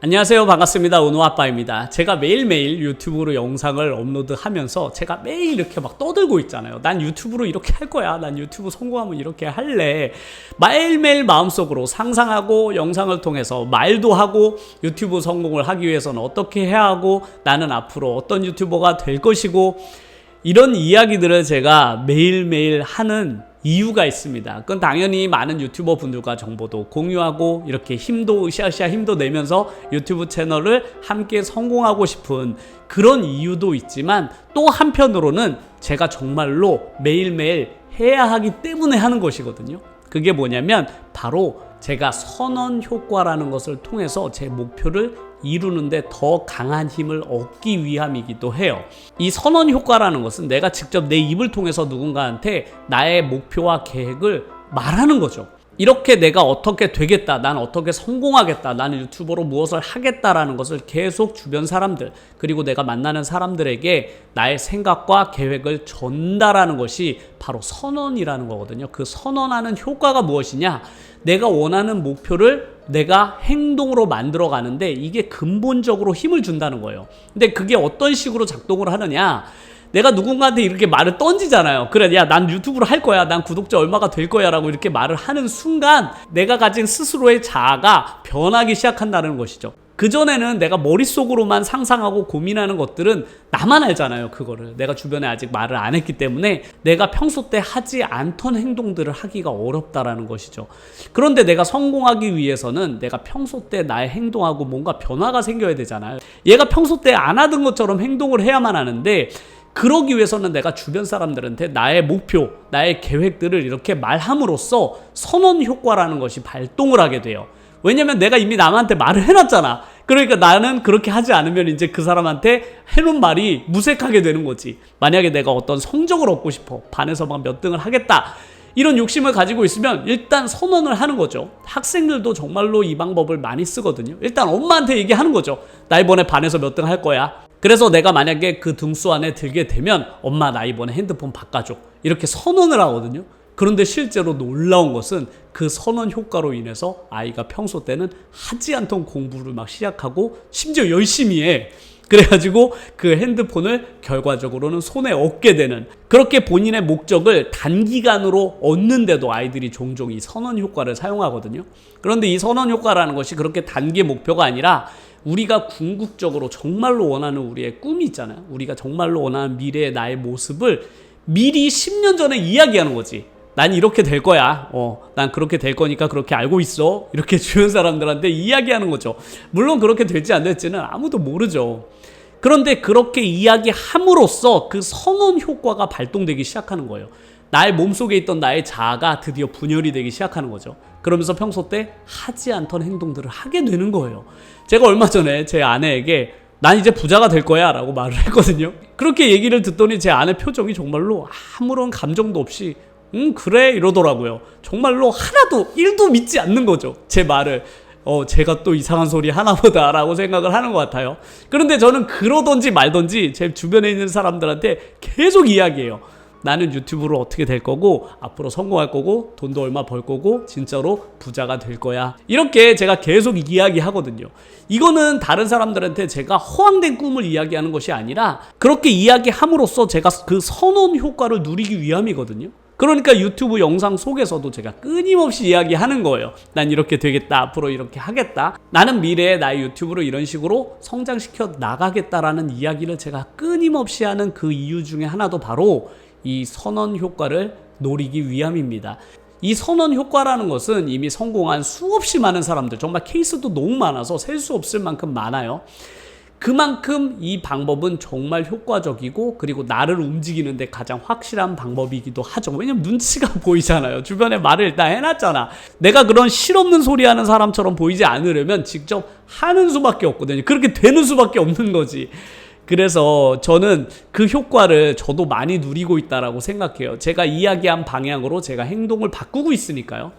안녕하세요. 반갑습니다. 은호아빠입니다. 제가 매일매일 유튜브로 영상을 업로드하면서 제가 매일 이렇게 막 떠들고 있잖아요. 난 유튜브로 이렇게 할 거야. 난 유튜브 성공하면 이렇게 할래. 매일매일 마음속으로 상상하고 영상을 통해서 말도 하고 유튜브 성공을 하기 위해서는 어떻게 해야 하고 나는 앞으로 어떤 유튜버가 될 것이고 이런 이야기들을 제가 매일매일 하는 이유가 있습니다. 그건 당연히 많은 유튜버 분들과 정보도 공유하고 이렇게 힘도 으쌰으쌰 힘도 내면서 유튜브 채널을 함께 성공하고 싶은 그런 이유도 있지만 또 한편으로는 제가 정말로 매일매일 해야 하기 때문에 하는 것이거든요. 그게 뭐냐면 바로 제가 선언 효과라는 것을 통해서 제 목표를 이루는데 더 강한 힘을 얻기 위함이기도 해요. 이 선언 효과라는 것은 내가 직접 내 입을 통해서 누군가한테 나의 목표와 계획을 말하는 거죠. 이렇게 내가 어떻게 되겠다, 난 어떻게 성공하겠다, 나는 유튜버로 무엇을 하겠다라는 것을 계속 주변 사람들 그리고 내가 만나는 사람들에게 나의 생각과 계획을 전달하는 것이 바로 선언이라는 거거든요. 그 선언하는 효과가 무엇이냐? 내가 원하는 목표를 내가 행동으로 만들어 가는데 이게 근본적으로 힘을 준다는 거예요. 근데 그게 어떤 식으로 작동을 하느냐? 내가 누군가한테 이렇게 말을 던지잖아요. 그래, 야, 난 유튜브를 할 거야. 난 구독자 얼마가 될 거야. 라고 이렇게 말을 하는 순간 내가 가진 스스로의 자아가 변하기 시작한다는 것이죠. 그전에는 내가 머릿속으로만 상상하고 고민하는 것들은 나만 알잖아요. 그거를 내가 주변에 아직 말을 안 했기 때문에 내가 평소 때 하지 않던 행동들을 하기가 어렵다라는 것이죠. 그런데 내가 성공하기 위해서는 내가 평소 때 나의 행동하고 뭔가 변화가 생겨야 되잖아요. 얘가 평소 때 안 하던 것처럼 행동을 해야만 하는데 그러기 위해서는 내가 주변 사람들한테 나의 목표, 나의 계획들을 이렇게 말함으로써 선언 효과라는 것이 발동을 하게 돼요. 왜냐면 내가 이미 남한테 말을 해놨잖아. 그러니까 나는 그렇게 하지 않으면 이제 그 사람한테 해놓은 말이 무색하게 되는 거지. 만약에 내가 어떤 성적을 얻고 싶어. 반에서 막 몇 등을 하겠다. 이런 욕심을 가지고 있으면 일단 선언을 하는 거죠. 학생들도 정말로 이 방법을 많이 쓰거든요. 일단 엄마한테 얘기하는 거죠. 나 이번에 반에서 몇 등 할 거야. 그래서 내가 만약에 그 등수 안에 들게 되면 엄마 나 이번에 핸드폰 바꿔줘. 이렇게 선언을 하거든요. 그런데 실제로 놀라운 것은 그 선언 효과로 인해서 아이가 평소 때는 하지 않던 공부를 막 시작하고 심지어 열심히 해. 그래가지고 그 핸드폰을 결과적으로는 손에 얻게 되는, 그렇게 본인의 목적을 단기간으로 얻는데도 아이들이 종종 이 선언 효과를 사용하거든요. 그런데 이 선언 효과라는 것이 그렇게 단기 목표가 아니라 우리가 궁극적으로 정말로 원하는 우리의 꿈이 있잖아요. 우리가 정말로 원하는 미래의 나의 모습을 미리 10년 전에 이야기하는 거지. 난 이렇게 될 거야. 난 그렇게 될 거니까 그렇게 알고 있어. 이렇게 주변 사람들한테 이야기하는 거죠. 물론 그렇게 될지 안 될지는 아무도 모르죠. 그런데 그렇게 이야기함으로써 그 선언 효과가 발동되기 시작하는 거예요. 나의 몸속에 있던 나의 자아가 드디어 분열이 되기 시작하는 거죠. 그러면서 평소 때 하지 않던 행동들을 하게 되는 거예요. 제가 얼마 전에 제 아내에게 난 이제 부자가 될 거야 라고 말을 했거든요. 그렇게 얘기를 듣더니 제 아내 표정이 정말로 아무런 감정도 없이 그래 이러더라고요. 정말로 하나도 1도 믿지 않는 거죠. 제 말을. 제가 또 이상한 소리 하나보다 라고 생각을 하는 것 같아요. 그런데 저는 그러던지 말던지 제 주변에 있는 사람들한테 계속 이야기해요. 나는 유튜브로 어떻게 될 거고 앞으로 성공할 거고 돈도 얼마 벌 거고 진짜로 부자가 될 거야. 이렇게 제가 계속 이야기하거든요. 이거는 다른 사람들한테 제가 허황된 꿈을 이야기하는 것이 아니라 그렇게 이야기함으로써 제가 그 선언 효과를 누리기 위함이거든요. 그러니까 유튜브 영상 속에서도 제가 끊임없이 이야기하는 거예요. 난 이렇게 되겠다. 앞으로 이렇게 하겠다. 나는 미래에 나의 유튜브를 이런 식으로 성장시켜 나가겠다라는 이야기를 제가 끊임없이 하는 그 이유 중에 하나도 바로 이 선언 효과를 노리기 위함입니다. 이 선언 효과라는 것은 이미 성공한 수없이 많은 사람들, 정말 케이스도 너무 많아서 셀 수 없을 만큼 많아요. 그만큼 이 방법은 정말 효과적이고 그리고 나를 움직이는데 가장 확실한 방법이기도 하죠. 왜냐면 눈치가 보이잖아요. 주변에 말을 일단 해놨잖아. 내가 그런 실없는 소리 하는 사람처럼 보이지 않으려면 직접 하는 수밖에 없거든요. 그렇게 되는 수밖에 없는 거지. 그래서 저는 그 효과를 저도 많이 누리고 있다라고 생각해요. 제가 이야기한 방향으로 제가 행동을 바꾸고 있으니까요.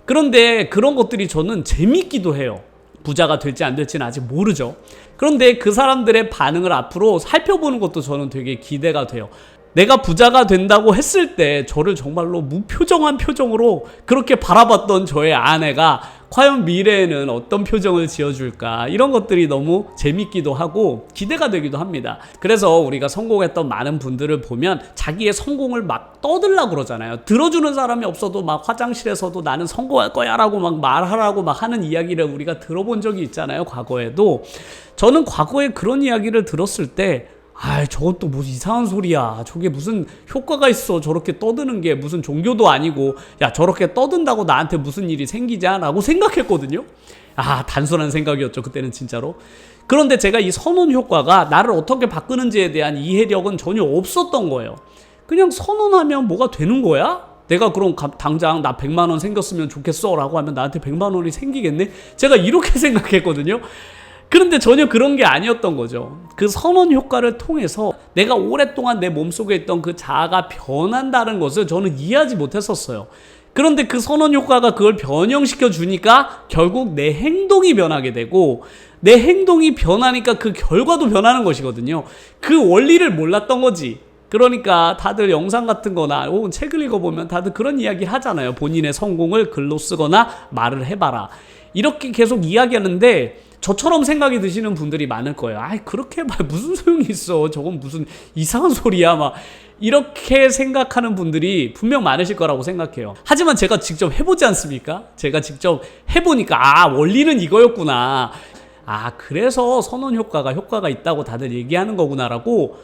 그런데 그런 것들이 저는 재밌기도 해요. 부자가 될지 안 될지는 아직 모르죠. 그런데 그 사람들의 반응을 앞으로 살펴보는 것도 저는 되게 기대가 돼요. 내가 부자가 된다고 했을 때 저를 정말로 무표정한 표정으로 그렇게 바라봤던 저의 아내가 과연 미래에는 어떤 표정을 지어줄까, 이런 것들이 너무 재밌기도 하고 기대가 되기도 합니다. 그래서 우리가 성공했던 많은 분들을 보면 자기의 성공을 막 떠들려고 그러잖아요. 들어주는 사람이 없어도 막 화장실에서도 나는 성공할 거야 라고 막 말하라고 막 하는 이야기를 우리가 들어본 적이 있잖아요, 과거에도. 저는 과거에 그런 이야기를 들었을 때 저것도 무슨 이상한 소리야. 저게 무슨 효과가 있어. 저렇게 떠드는 게 무슨 종교도 아니고, 야, 저렇게 떠든다고 나한테 무슨 일이 생기자? 라고 생각했거든요. 단순한 생각이었죠, 그때는 진짜로. 그런데 제가 이 선언 효과가 나를 어떻게 바꾸는지에 대한 이해력은 전혀 없었던 거예요. 그냥 선언하면 뭐가 되는 거야? 내가 그럼 당장 나 100만 원 생겼으면 좋겠어 라고 하면 나한테 100만 원이 생기겠네? 제가 이렇게 생각했거든요. 그런데 전혀 그런 게 아니었던 거죠. 그 선언 효과를 통해서 내가 오랫동안 내 몸속에 있던 그 자아가 변한다는 것을 저는 이해하지 못했었어요. 그런데 그 선언 효과가 그걸 변형시켜 주니까 결국 내 행동이 변하게 되고, 내 행동이 변하니까 그 결과도 변하는 것이거든요. 그 원리를 몰랐던 거지. 그러니까 다들 영상 같은 거나 혹은 책을 읽어보면 다들 그런 이야기를 하잖아요. 본인의 성공을 글로 쓰거나 말을 해봐라. 이렇게 계속 이야기하는데 저처럼 생각이 드시는 분들이 많을 거예요. 그렇게 해봐 무슨 소용이 있어. 저건 무슨 이상한 소리야. 막 이렇게 생각하는 분들이 분명 많으실 거라고 생각해요. 하지만 제가 직접 해보지 않습니까? 제가 직접 해보니까 원리는 이거였구나. 그래서 선언 효과가 있다고 다들 얘기하는 거구나라고.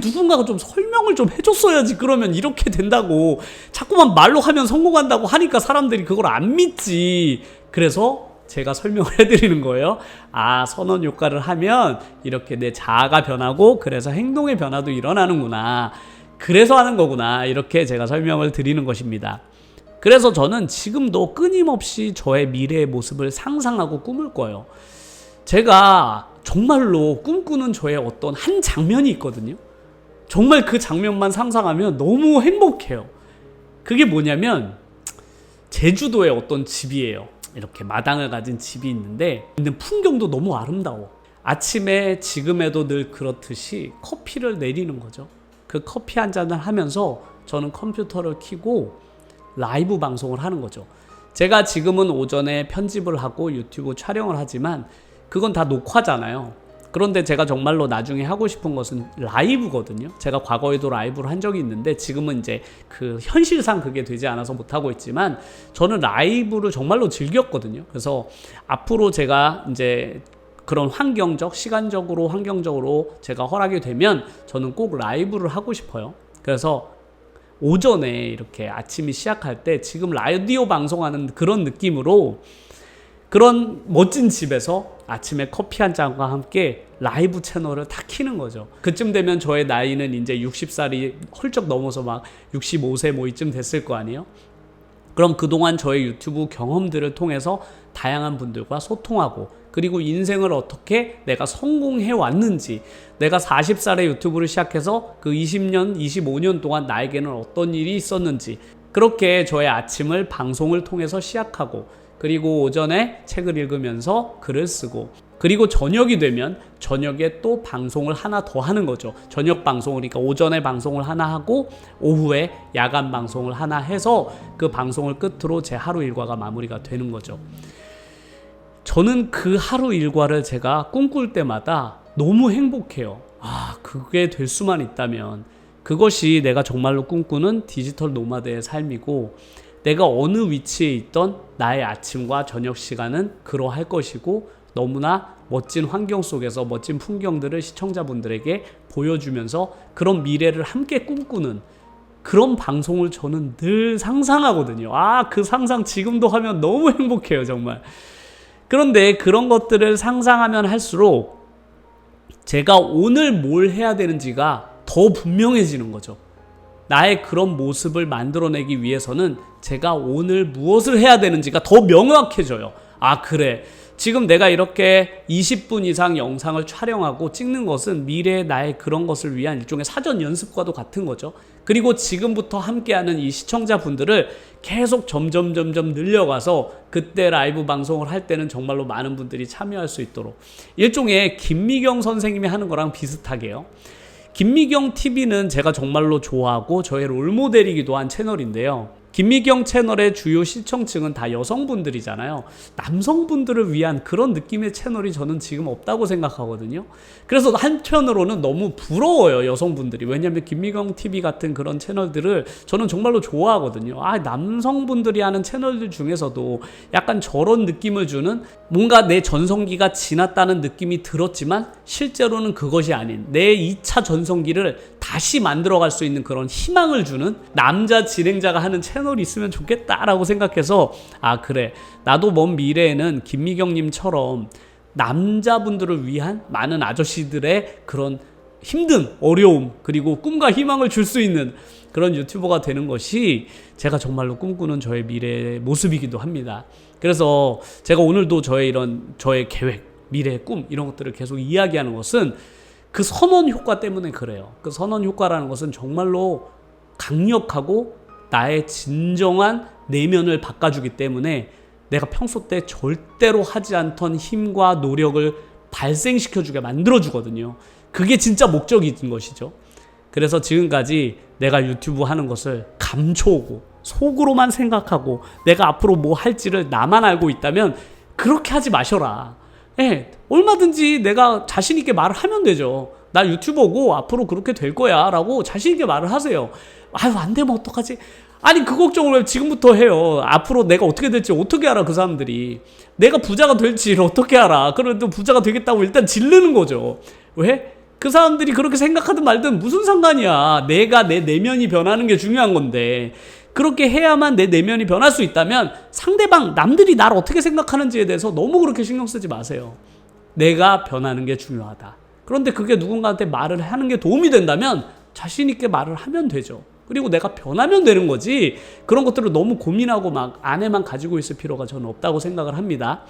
누군가가 좀 설명을 좀 해줬어야지. 그러면 이렇게 된다고. 자꾸만 말로 하면 성공한다고 하니까 사람들이 그걸 안 믿지. 그래서 제가 설명을 해드리는 거예요. 선언 효과를 하면 이렇게 내 자아가 변하고, 그래서 행동의 변화도 일어나는구나. 그래서 하는 거구나. 이렇게 제가 설명을 드리는 것입니다. 그래서 저는 지금도 끊임없이 저의 미래의 모습을 상상하고 꿈을 꿔요. 제가 정말로 꿈꾸는 저의 어떤 한 장면이 있거든요. 정말 그 장면만 상상하면 너무 행복해요. 그게 뭐냐면 제주도의 어떤 집이에요. 이렇게 마당을 가진 집이 있는데 풍경도 너무 아름다워. 아침에 지금에도 늘 그렇듯이 커피를 내리는 거죠. 그 커피 한 잔을 하면서 저는 컴퓨터를 켜고 라이브 방송을 하는 거죠. 제가 지금은 오전에 편집을 하고 유튜브 촬영을 하지만 그건 다 녹화잖아요. 그런데 제가 정말로 나중에 하고 싶은 것은 라이브거든요. 제가 과거에도 라이브를 한 적이 있는데 지금은 이제 그 현실상 그게 되지 않아서 못하고 있지만 저는 라이브를 정말로 즐겼거든요. 그래서 앞으로 제가 이제 그런 시간적으로 환경적으로 제가 허락이 되면 저는 꼭 라이브를 하고 싶어요. 그래서 오전에 이렇게 아침이 시작할 때 지금 라디오 방송하는 그런 느낌으로 그런 멋진 집에서 아침에 커피 한 잔과 함께 라이브 채널을 다 키는 거죠. 그쯤 되면 저의 나이는 이제 60살이 훌쩍 넘어서 막 65세 뭐 이쯤 됐을 거 아니에요? 그럼 그동안 저의 유튜브 경험들을 통해서 다양한 분들과 소통하고, 그리고 인생을 어떻게 내가 성공해 왔는지, 내가 40살에 유튜브를 시작해서 그 20년, 25년 동안 나에게는 어떤 일이 있었는지, 그렇게 저의 아침을 방송을 통해서 시작하고, 그리고 오전에 책을 읽으면서 글을 쓰고, 그리고 저녁이 되면 저녁에 또 방송을 하나 더 하는 거죠. 저녁 방송을, 그러니까 오전에 방송을 하나 하고 오후에 야간 방송을 하나 해서 그 방송을 끝으로 제 하루 일과가 마무리가 되는 거죠. 저는 그 하루 일과를 제가 꿈꿀 때마다 너무 행복해요. 그게 될 수만 있다면, 그것이 내가 정말로 꿈꾸는 디지털 노마드의 삶이고, 내가 어느 위치에 있던 나의 아침과 저녁 시간은 그러할 것이고, 너무나 멋진 환경 속에서 멋진 풍경들을 시청자분들에게 보여주면서 그런 미래를 함께 꿈꾸는 그런 방송을 저는 늘 상상하거든요. 그 상상 지금도 하면 너무 행복해요, 정말. 그런데 그런 것들을 상상하면 할수록 제가 오늘 뭘 해야 되는지가 더 분명해지는 거죠. 나의 그런 모습을 만들어내기 위해서는 제가 오늘 무엇을 해야 되는지가 더 명확해져요. 그래. 지금 내가 이렇게 20분 이상 영상을 촬영하고 찍는 것은 미래의 나의 그런 것을 위한 일종의 사전 연습과도 같은 거죠. 그리고 지금부터 함께하는 이 시청자분들을 계속 점점 늘려가서 그때 라이브 방송을 할 때는 정말로 많은 분들이 참여할 수 있도록, 일종의 김미경 선생님이 하는 거랑 비슷하게요. 김미경 TV는 제가 정말로 좋아하고 저의 롤모델이기도 한 채널인데요. 김미경 채널의 주요 시청층은 다 여성분들이잖아요. 남성분들을 위한 그런 느낌의 채널이 저는 지금 없다고 생각하거든요. 그래서 한편으로는 너무 부러워요, 여성분들이. 왜냐하면 김미경 TV 같은 그런 채널들을 저는 정말로 좋아하거든요. 남성분들이 하는 채널들 중에서도 약간 저런 느낌을 주는, 뭔가 내 전성기가 지났다는 느낌이 들었지만 실제로는 그것이 아닌 내 2차 전성기를 다시 만들어갈 수 있는 그런 희망을 주는 남자 진행자가 하는 채널이 있으면 좋겠다라고 생각해서, 그래, 나도 먼 미래에는 김미경님처럼 남자분들을 위한 많은 아저씨들의 그런 힘든 어려움, 그리고 꿈과 희망을 줄 수 있는 그런 유튜버가 되는 것이 제가 정말로 꿈꾸는 저의 미래의 모습이기도 합니다. 그래서 제가 오늘도 저의 계획, 미래의 꿈, 이런 것들을 계속 이야기하는 것은 그 선언 효과 때문에 그래요. 그 선언 효과라는 것은 정말로 강력하고 나의 진정한 내면을 바꿔주기 때문에 내가 평소 때 절대로 하지 않던 힘과 노력을 발생시켜주게 만들어주거든요. 그게 진짜 목적인 것이죠. 그래서 지금까지 내가 유튜브 하는 것을 감춰오고 속으로만 생각하고 내가 앞으로 뭐 할지를 나만 알고 있다면 그렇게 하지 마셔라. 얼마든지 내가 자신있게 말을 하면 되죠. 나 유튜버고 앞으로 그렇게 될 거야 라고 자신있게 말을 하세요. 안 되면 어떡하지? 그 걱정을 왜 지금부터 해요? 앞으로 내가 어떻게 될지 어떻게 알아? 그 사람들이 내가 부자가 될지를 어떻게 알아? 그래도 부자가 되겠다고 일단 지르는 거죠. 왜? 그 사람들이 그렇게 생각하든 말든 무슨 상관이야. 내가 내 내면이 변하는 게 중요한 건데, 그렇게 해야만 내 내면이 변할 수 있다면 상대방, 남들이 나를 어떻게 생각하는지에 대해서 너무 그렇게 신경 쓰지 마세요. 내가 변하는 게 중요하다. 그런데 그게 누군가한테 말을 하는 게 도움이 된다면 자신 있게 말을 하면 되죠. 그리고 내가 변하면 되는 거지, 그런 것들을 너무 고민하고 막 안에만 가지고 있을 필요가 저는 없다고 생각을 합니다.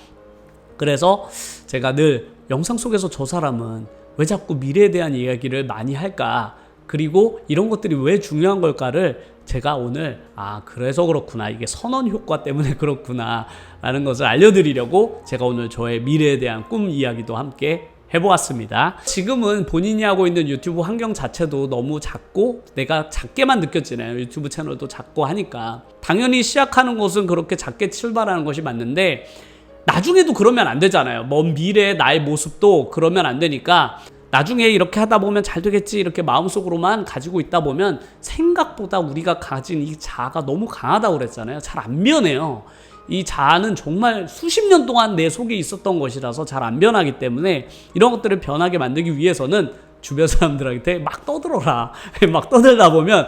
그래서 제가 늘 영상 속에서 저 사람은 왜 자꾸 미래에 대한 이야기를 많이 할까, 그리고 이런 것들이 왜 중요한 걸까를 제가 오늘 그래서 그렇구나, 이게 선언 효과 때문에 그렇구나 라는 것을 알려드리려고 제가 오늘 저의 미래에 대한 꿈 이야기도 함께 해보았습니다. 지금은 본인이 하고 있는 유튜브 환경 자체도 너무 작고 내가 작게만 느껴지네요. 유튜브 채널도 작고 하니까 당연히 시작하는 것은 그렇게 작게 출발하는 것이 맞는데 나중에도 그러면 안 되잖아요. 먼 미래의 나의 모습도 그러면 안 되니까 나중에 이렇게 하다 보면 잘 되겠지 이렇게 마음속으로만 가지고 있다 보면 생각보다 우리가 가진 이 자아가 너무 강하다고 그랬잖아요. 잘 안 변해요. 이 자아는 정말 수십 년 동안 내 속에 있었던 것이라서 잘 안 변하기 때문에 이런 것들을 변하게 만들기 위해서는 주변 사람들한테 막 떠들어라. 막 떠들다 보면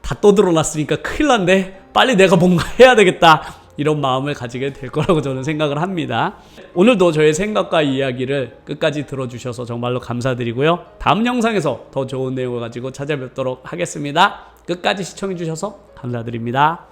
다 떠들어놨으니까 큰일 났네. 빨리 내가 뭔가 해야 되겠다. 이런 마음을 가지게 될 거라고 저는 생각을 합니다. 오늘도 저의 생각과 이야기를 끝까지 들어주셔서 정말로 감사드리고요. 다음 영상에서 더 좋은 내용을 가지고 찾아뵙도록 하겠습니다. 끝까지 시청해주셔서 감사드립니다.